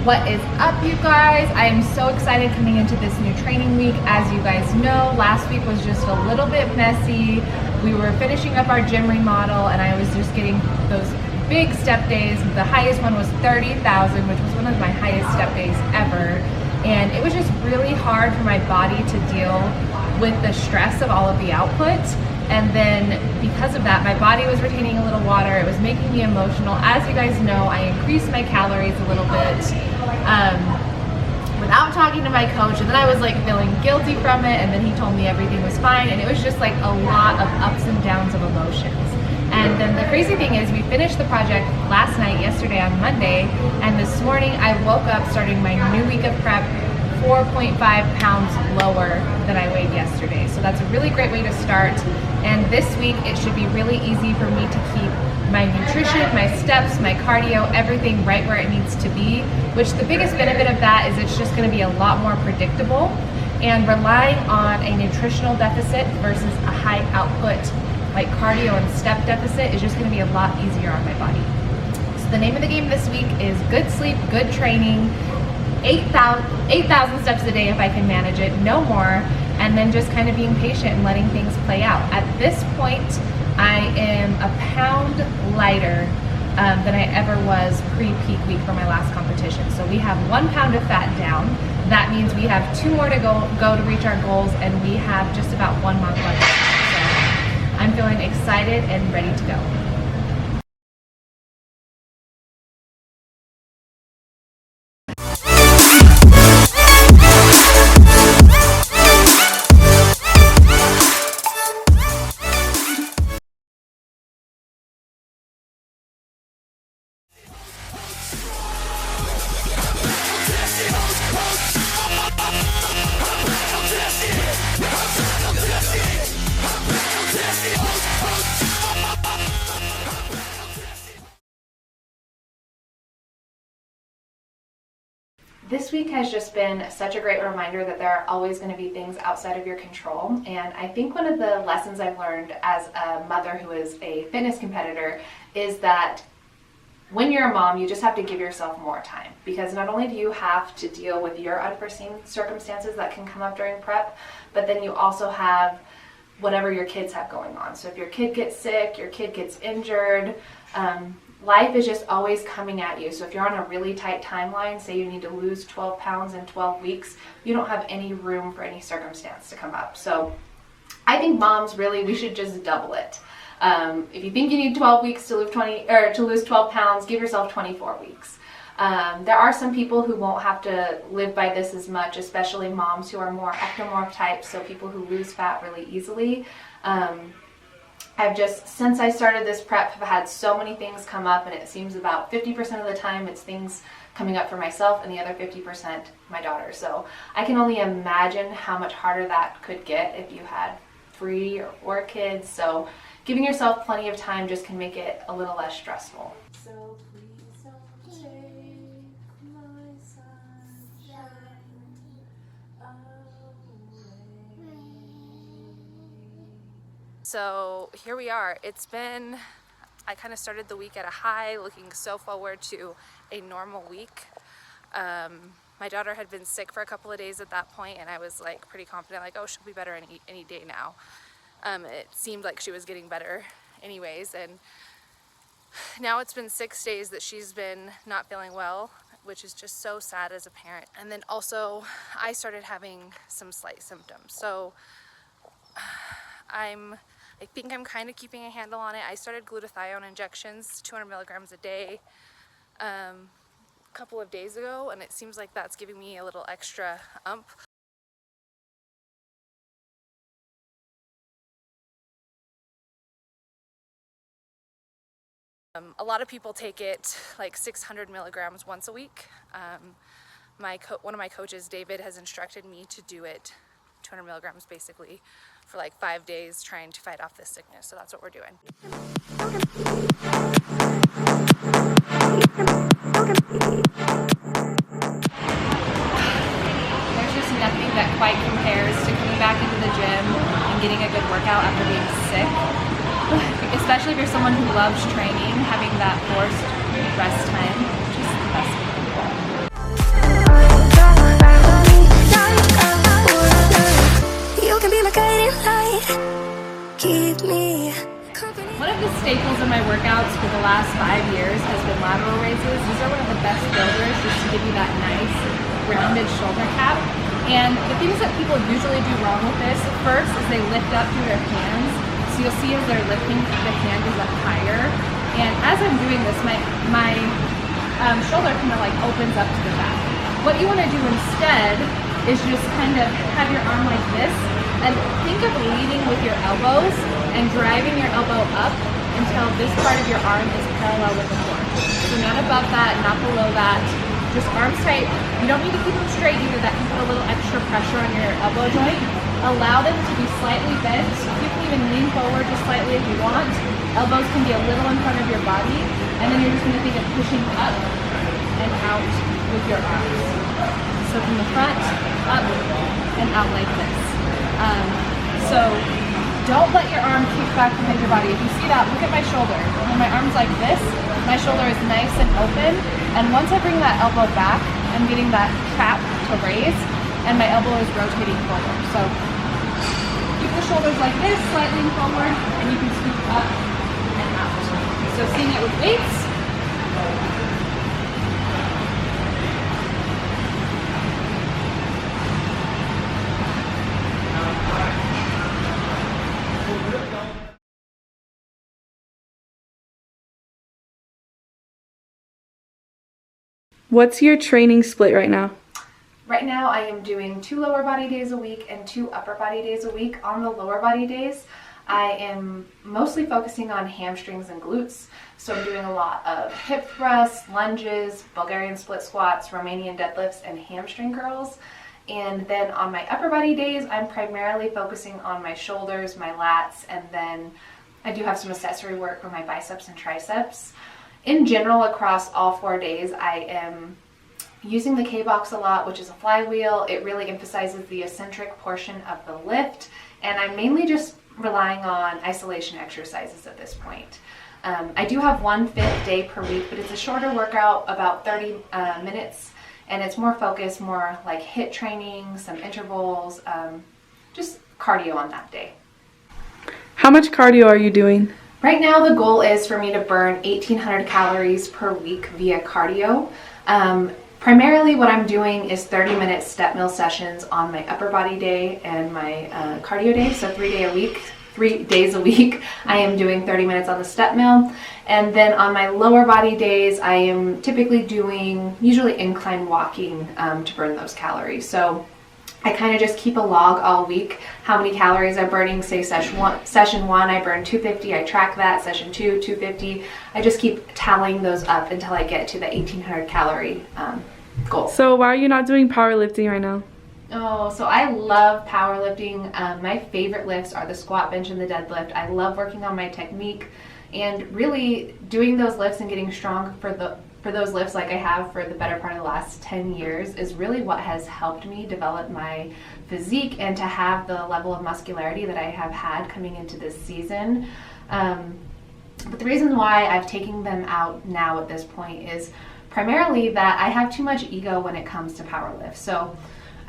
What is up, you guys? I am so excited coming into this new training week. As you guys know, last week was just a little bit messy. We were finishing up our gym remodel and I was just getting those big step days. The highest one was 30,000, which was one of my highest step days ever. And it was just really hard for my body to deal with the stress of all of the output. And then because of that, my body was retaining a little water. It was making me emotional. As you guys know, I increased my calories a little bit without talking to my coach. And then I was like feeling guilty from it. And then he told me everything was fine. And it was just like a lot of ups and downs of emotions. And then the crazy thing is we finished the project last night, yesterday on Monday. And this morning I woke up starting my new week of prep 4.5 pounds lower than I weighed yesterday. So that's a really great way to start. And this week it should be really easy for me to keep my nutrition, my steps, my cardio, everything right where it needs to be, which the biggest benefit of that is it's just going to be a lot more predictable, and relying on a nutritional deficit versus a high output like cardio and step deficit is just going to be a lot easier on my body. So the name of the game this week is good sleep, good training, 8,000 steps a day if I can manage it, no more, and then just kind of being patient and letting things play out. At this point, I am a pound lighter than I ever was pre-peak week for my last competition. So we have 1 pound of fat down. That means we have 2 more to go to reach our goals, and we have just about 1 month left. So I'm feeling excited and ready to go. This week has just been such a great reminder that there are always going to be things outside of your control. And I think one of the lessons I've learned as a mother who is a fitness competitor is that when you're a mom, you just have to give yourself more time, because not only do you have to deal with your unforeseen circumstances that can come up during prep, but then you also have whatever your kids have going on. So if your kid gets sick, your kid gets injured, life is just always coming at you. So if you're on a really tight timeline, say you need to lose 12 pounds in 12 weeks, you don't have any room for any circumstance to come up. So I think moms, really, we should just double it. If you think you need 12 weeks to lose 12 pounds, give yourself 24 weeks. There are some people who won't have to live by this as much, especially moms who are more ectomorph types, so people who lose fat really easily. Since I started this prep, have had so many things come up, and it seems about 50% of the time it's things coming up for myself and the other 50% my daughter. So I can only imagine how much harder that could get if you had 3 or 4 kids. So giving yourself plenty of time just can make it a little less stressful. So please don't take my sunshine away. So here we are. I kind of started the week at a high, looking so forward to a normal week. My daughter had been sick for a couple of days at that point, and I was like pretty confident, like, oh, she'll be better any day now. It seemed like she was getting better anyways, and now it's been 6 days that she's been not feeling well, which is just so sad as a parent. And then also I started having some slight symptoms. So I think I'm kind of keeping a handle on it. I started glutathione injections, 200 milligrams a day, a couple of days ago, and it seems like that's giving me a little extra ump. A lot of people take it like 600 milligrams once a week. One of my coaches, David, has instructed me to do it 200 milligrams basically for like 5 days, trying to fight off this sickness. So that's what we're doing. There's just nothing that quite compares to coming back into the gym and getting a good workout after being sick. Especially if you're someone who loves training, having that forced rest time, which is the best. can be my guiding light. Keep me company. One of the staples of my workouts for the last 5 years has been lateral raises. These are one of the best builders just to give you that nice rounded shoulder cap. And the things that people usually do wrong with this, first is they lift up through their hands. So you'll see as they're lifting, the hand is up higher. And as I'm doing this, my shoulder kind of like opens up to the back. What you want to do instead is just kind of have your arm like this and think of leading with your elbows and driving your elbow up until this part of your arm is parallel with the floor. So not above that, not below that, just arms tight. You don't need to keep them straight either. That can put a little extra pressure on your elbow joint. Allow them to be slightly bent. You can even lean forward just slightly if you want. Elbows can be a little in front of your body, and then you're just going to think of pushing up and out with your arms. So from the front, up, and out like this. So don't let your arm kick back behind your body. If you see that, look at my shoulder. When my arm's like this, my shoulder is nice and open, and once I bring that elbow back, I'm getting that trap to raise, and my elbow is rotating forward. So keep the shoulders like this, slightly forward, and you can scoop up and out. So seeing it with weights. What's your training split right now? Right now I am doing 2 lower body days a week and 2 upper body days a week. On the lower body days, I am mostly focusing on hamstrings and glutes. So I'm doing a lot of hip thrusts, lunges, Bulgarian split squats, Romanian deadlifts, and hamstring curls. And then on my upper body days, I'm primarily focusing on my shoulders, my lats, and then I do have some accessory work for my biceps and triceps. In general, across all 4 days, I am using the K-Box a lot, which is a flywheel. It really emphasizes the eccentric portion of the lift, and I'm mainly just relying on isolation exercises at this point. I do have 1 fifth day per week, but it's a shorter workout, about 30 minutes, and it's more focused, more like HIIT training, some intervals, just cardio on that day. How much cardio are you doing? Right now the goal is for me to burn 1,800 calories per week via cardio. Primarily what I'm doing is 30-minute step mill sessions on my upper body day and my cardio day, so 3 days a week I am doing 30 minutes on the step mill. And then on my lower body days I am typically doing usually incline walking to burn those calories. So I kind of just keep a log all week, how many calories I'm burning. Say session one I burn 250, I track that. Session 2, 250. I just keep tallying those up until I get to the 1,800 calorie goal. So why are you not doing powerlifting right now? Oh, so I love powerlifting. My favorite lifts are the squat, bench, and the deadlift. I love working on my technique, and really doing those lifts and getting strong for those lifts like I have for the better part of the last 10 years is really what has helped me develop my physique and to have the level of muscularity that I have had coming into this season. But the reason why I've taken them out now at this point is primarily that I have too much ego when it comes to powerlift. So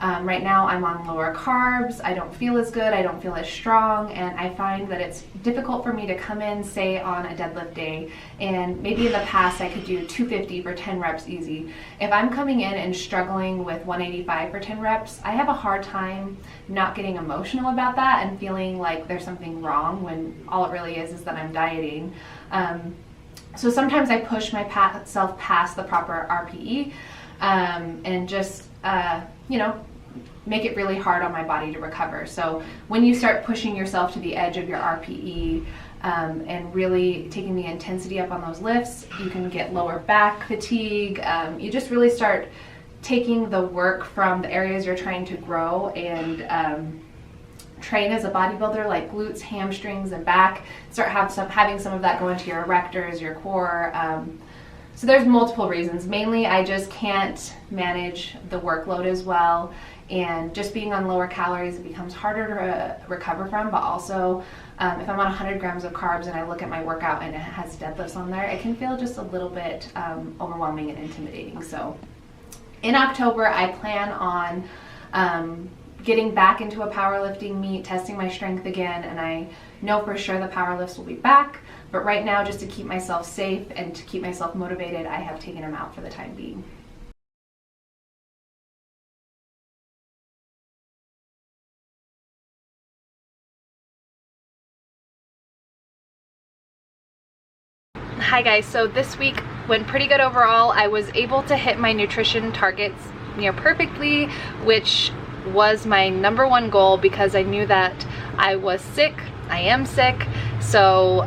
right now I'm on lower carbs, I don't feel as good, I don't feel as strong, and I find that it's difficult for me to come in, say on a deadlift day, and maybe in the past I could do 250 for 10 reps easy. If I'm coming in and struggling with 185 for 10 reps, I have a hard time not getting emotional about that and feeling like there's something wrong when all it really is that I'm dieting. So sometimes I push myself past the proper RPE and just make it really hard on my body to recover. So when you start pushing yourself to the edge of your RPE and really taking the intensity up on those lifts, you can get lower back fatigue. You just really start taking the work from the areas you're trying to grow and train as a bodybuilder, like glutes, hamstrings, and back. Start having some of that go into your erectors, your core. So there's multiple reasons. Mainly I just can't manage the workload as well, and just being on lower calories, it becomes harder to recover from. But also if I'm on 100 grams of carbs and I look at my workout and it has deadlifts on there, it can feel just a little bit overwhelming and intimidating. So in October I plan on getting back into a powerlifting meet, testing my strength again, and I know for sure the powerlifts will be back. But right now, just to keep myself safe and to keep myself motivated, I have taken them out for the time being. Hi guys, so this week went pretty good overall. I was able to hit my nutrition targets near perfectly, which was my #1 goal because I knew that I was sick. I am sick, so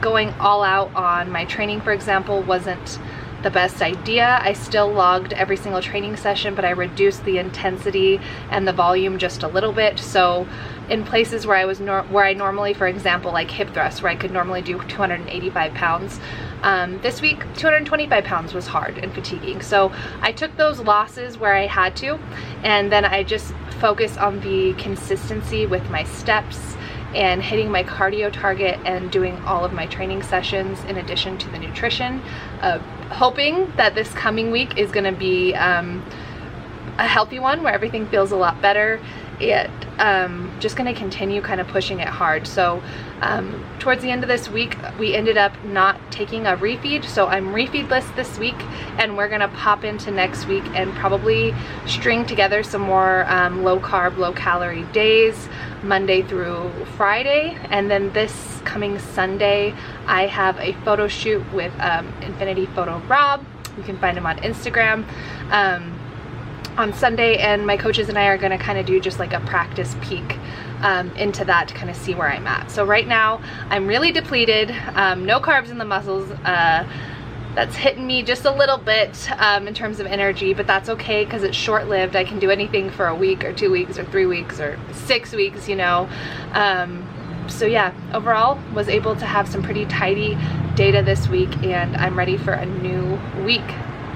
going all out on my training, for example, wasn't the best idea. I still logged every single training session, but I reduced the intensity and the volume just a little bit. So in places where I normally, for example, like hip thrusts, where I could normally do 285 pounds, this week 225 pounds was hard and fatiguing. So I took those losses where I had to, and then I just focused on the consistency with my steps and hitting my cardio target and doing all of my training sessions in addition to the nutrition, hoping that this coming week is going to be a healthy one where everything feels a lot better, and just going to continue kind of pushing it hard. So towards the end of this week, we ended up not taking a refeed, so I'm refeedless this week, and we're going to pop into next week and probably string together some more low carb, low calorie days, Monday through Friday. And then this coming Sunday, I have a photo shoot with Infinity Photo Rob. You can find him on Instagram. On Sunday, and my coaches and I are going to kind of do just like a practice peek into that to kind of see where I'm at. So right now I'm really depleted, no carbs in the muscles. That's hitting me just a little bit in terms of energy, but that's okay because it's short-lived. I can do anything for a week or 2 weeks or 3 weeks or 6 weeks, you know. So yeah, overall was able to have some pretty tidy data this week, and I'm ready for a new week.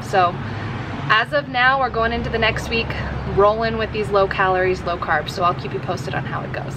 So as of now, we're going into the next week rolling with these low calories, low carbs, so I'll keep you posted on how it goes.